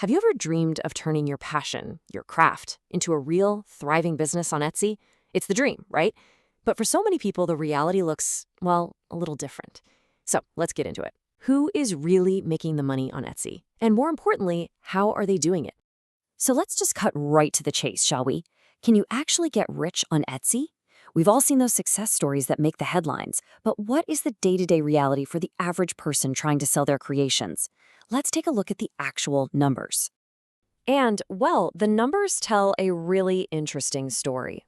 Have you ever dreamed of turning your passion, your craft, into a real, thriving business on Etsy? It's the dream, right? But for so many people, the reality looks, well, a little different. So let's get into it. Who is really making the money on Etsy? And more importantly, how are they doing it? So let's just cut right to the chase, shall we? Can you actually get rich on Etsy? We've all seen those success stories that make the headlines, but what is the day-to-day reality for the average person trying to sell their creations? Let's take a look at the actual numbers. And, well, the numbers tell a really interesting story.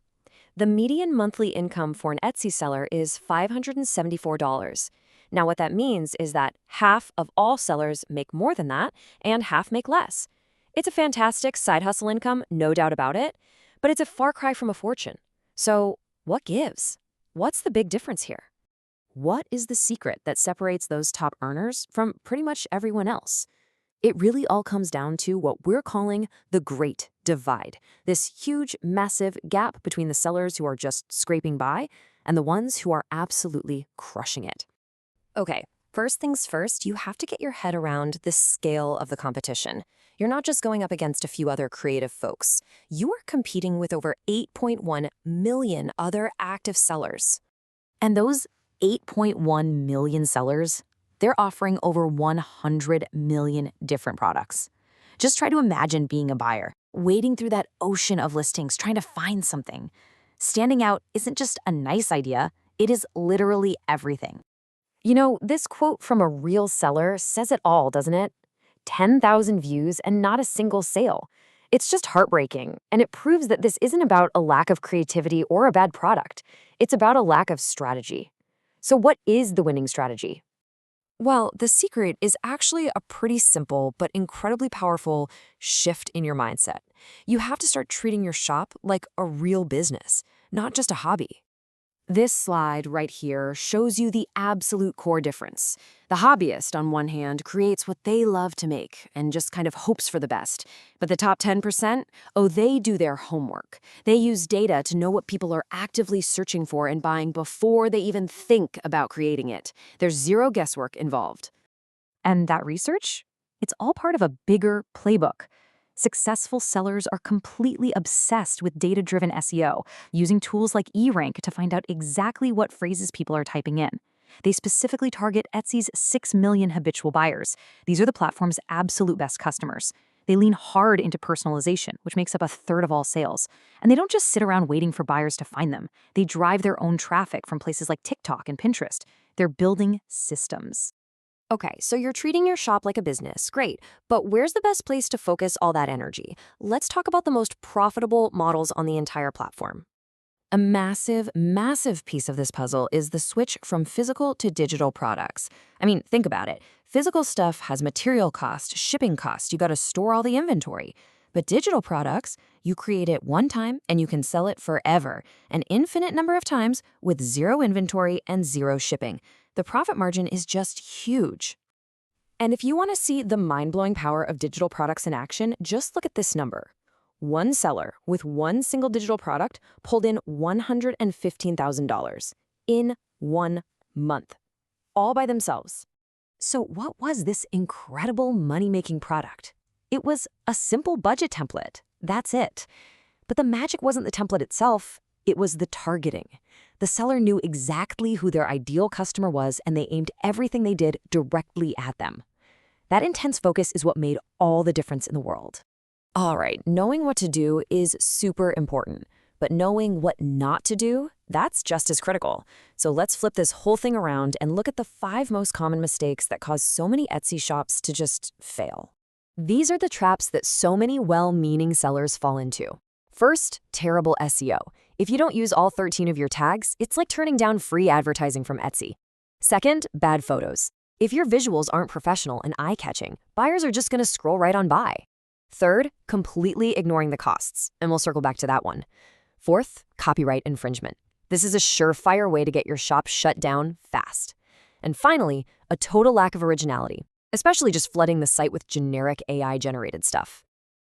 The median monthly income for an Etsy seller is $574. Now, what that means is that half of all sellers make more than that, and half make less. It's a fantastic side hustle income, no doubt about it, but it's a far cry from a fortune. So, what gives? What's the big difference here? What is the secret that separates those top earners from pretty much everyone else? It really all comes down to what we're calling the Great Divide, this huge, massive gap between the sellers who are just scraping by and the ones who are absolutely crushing it. Okay, first things first, you have to get your head around the scale of the competition. You're not just going up against a few other creative folks. You are competing with over 8.1 million other active sellers. And those 8.1 million sellers, they're offering over 100 million different products. Just try to imagine being a buyer, wading through that ocean of listings, trying to find something. Standing out isn't just a nice idea, it is literally everything. You know, this quote from a real seller says it all, doesn't it? 10,000 views and not a single sale. It's just heartbreaking, and it proves that this isn't about a lack of creativity or a bad product. It's about a lack of strategy. So what is the winning strategy? Well, the secret is actually a pretty simple but incredibly powerful shift in your mindset. You have to start treating your shop like a real business, not just a hobby. This slide right here shows you the absolute core difference. The hobbyist, on one hand, creates what they love to make and just kind of hopes for the best. But the top 10%, oh, they do their homework. They use data to know what people are actively searching for and buying before they even think about creating it. There's zero guesswork involved. And that research? It's all part of a bigger playbook. Successful sellers are completely obsessed with data-driven SEO, using tools like eRank to find out exactly what phrases people are typing in. They specifically target Etsy's 6 million habitual buyers. These are the platform's absolute best customers. They lean hard into personalization, which makes up a third of all sales. And they don't just sit around waiting for buyers to find them. They drive their own traffic from places like TikTok and Pinterest. They're building systems. Okay, so you're treating your shop like a business, great, but where's the best place to focus all that energy? Let's talk about the most profitable models on the entire platform. A massive, massive piece of this puzzle is the switch from physical to digital products. I mean, think about it. Physical stuff has material cost, shipping cost, you gotta store all the inventory. But digital products, you create it one time and you can sell it forever, an infinite number of times with zero inventory and zero shipping. The profit margin is just huge. And if you want to see the mind-blowing power of digital products in action, just look at this number. One seller with one single digital product pulled in $115,000 in 1 month, all by themselves. So what was this incredible money-making product? It was a simple budget template. That's it. But the magic wasn't the template itself. It was the targeting. The seller knew exactly who their ideal customer was, and they aimed everything they did directly at them. That intense focus is what made all the difference in the world. All right, knowing what to do is super important, but knowing what not to do, that's just as critical. So let's flip this whole thing around and look at the 5 most common mistakes that cause so many Etsy shops to just fail. These are the traps that so many well-meaning sellers fall into. First, terrible SEO. If you don't use all 13 of your tags, it's like turning down free advertising from Etsy. Second, bad photos. If your visuals aren't professional and eye-catching, buyers are just going to scroll right on by. Third, completely ignoring the costs, and we'll circle back to that one. Fourth, copyright infringement. This is a surefire way to get your shop shut down fast. And finally, a total lack of originality, especially just flooding the site with generic AI-generated stuff.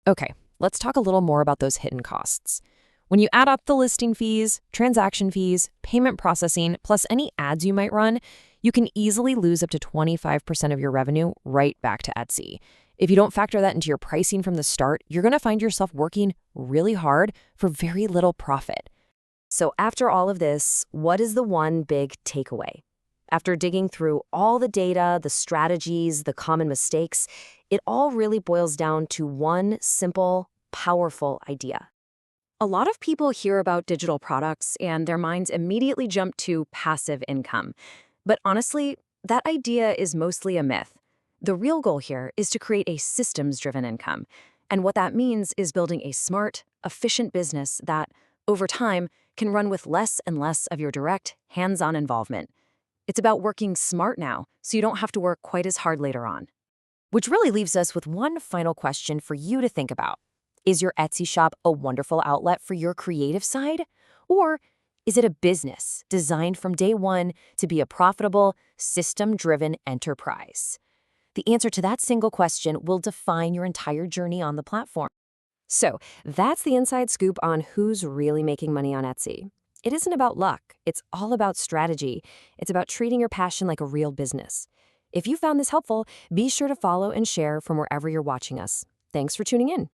Okay, let's talk a little more about those hidden costs. When you add up the listing fees, transaction fees, payment processing, plus any ads you might run, you can easily lose up to 25% of your revenue right back to Etsy. If you don't factor that into your pricing from the start, you're going to find yourself working really hard for very little profit. So after all of this, what is the one big takeaway? After digging through all the data, the strategies, the common mistakes, it all really boils down to one simple, powerful idea. A lot of people hear about digital products and their minds immediately jump to passive income. But honestly, that idea is mostly a myth. The real goal here is to create a systems-driven income. And what that means is building a smart, efficient business that, over time, can run with less and less of your direct, hands-on involvement. It's about working smart now, so you don't have to work quite as hard later on. Which really leaves us with one final question for you to think about. Is your Etsy shop a wonderful outlet for your creative side? Or is it a business designed from day one to be a profitable, system-driven enterprise? The answer to that single question will define your entire journey on the platform. So that's the inside scoop on who's really making money on Etsy. It isn't about luck. It's all about strategy. It's about treating your passion like a real business. If you found this helpful, be sure to follow and share from wherever you're watching us. Thanks for tuning in.